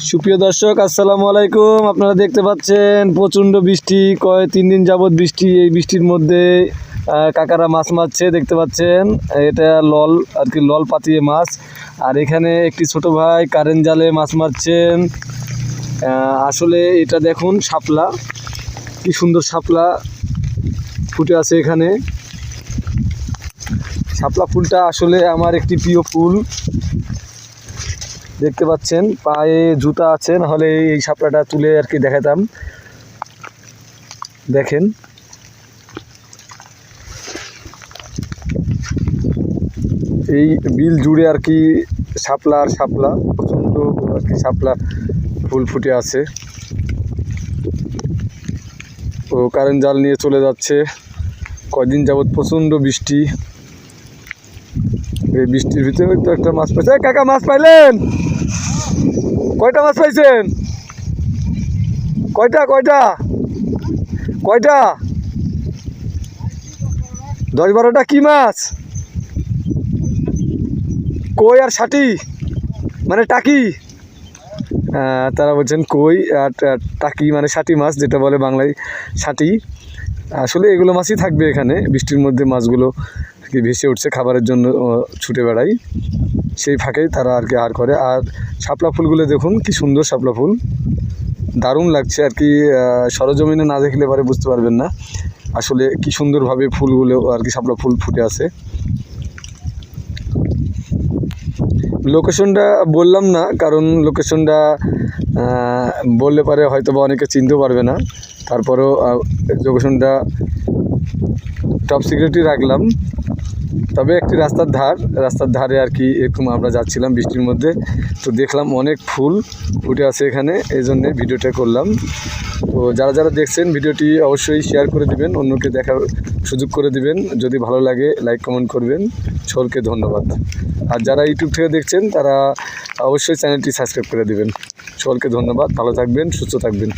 সুপ্রিয় দর্শক, আসসালামু আলাইকুম। আপনারা দেখতে পাচ্ছেন প্রচণ্ড বৃষ্টি, 3 দিন যাবৎ বৃষ্টি। এই বৃষ্টির মধ্যে কাকারা মাছ মারছে, দেখতে পাচ্ছেন। এটা লল আর কি, লল পাতিয়ে মাছ। আর এখানে একটি ছোট ভাই কারেন্ট জালে মাছ মারছেন। আসলে এটা দেখুন, শাপলা, কি সুন্দর শাপলা ফুটে আছে এখানে। শাপলা ফুলটা আসলে আমার একটি প্রিয় ফুল। দেখতে পাচ্ছেন পায়ে জুতা আছে, নাহলে এই শাপলাটা তুলে আর কি দেখাতাম। দেখেন, এই বিল জুড়ে আর কি শাপলা আর শাপলা, প্রচণ্ড আর কি শাপলা ফুল ফুটে আছে। ও কারেন্ট জাল নিয়ে চলে যাচ্ছে। কয়দিন যাবৎ প্রচণ্ড বৃষ্টি। এই বৃষ্টির ভিতরে তো একটা মাছ পাইছে। কাকা, মাছ পাইলেন? কয়টা মাছ পাইছেন? কয়টা কয়টা কয়টা? 10-12টা। কি মাছ? কই আর ষাটি, মানে টাকি। তারা বলছেন কই আর টাকি মানে ষাটি মাছ, যেটা বলে বাংলায় ষাটি। আসলে এগুলো মাছই থাকবে এখানে। বৃষ্টির মধ্যে মাছগুলো আর কি ভেসে উঠছে, খাবারের জন্য ছুটে বেড়ায়। সেই ফাঁকেই তারা আর কি করে। আর শাপলা ফুলগুলো দেখুন, কি সুন্দর শাপলা ফুল, দারুণ লাগছে আর কি। সরজমিনে না দেখলে পরে বুঝতে পারবেন না আসলে কি সুন্দরভাবে ফুলগুলো আর কি, শাপলা ফুল ফুটে আছে। লোকেশনটা বললাম না, কারণ লোকেশনটা বললে পারে হয়তো বা অনেকে চিনতেও পারবে না। তারপরেও লোকেশনটা টপ সিক্রেটই রাখলাম। তবে একটি রাস্তার ধারে আর কি এরকম আমরা যাচ্ছিলাম বৃষ্টির মধ্যে, তো দেখলাম অনেক ফুল ফুটে আছে এখানে, এই জন্যে ভিডিওটা করলাম। তো যারা দেখছেন ভিডিওটি অবশ্যই শেয়ার করে দিবেন, অন্যকে দেখার সুযোগ করে দিবেন। যদি ভালো লাগে লাইক কমেন্ট করবেন। সকলকে ধন্যবাদ। আর যারা ইউটিউব থেকে দেখছেন তারা অবশ্যই চ্যানেলটি সাবস্ক্রাইব করে দিবেন। সকলকে ধন্যবাদ। ভালো থাকবেন, সুস্থ থাকবেন।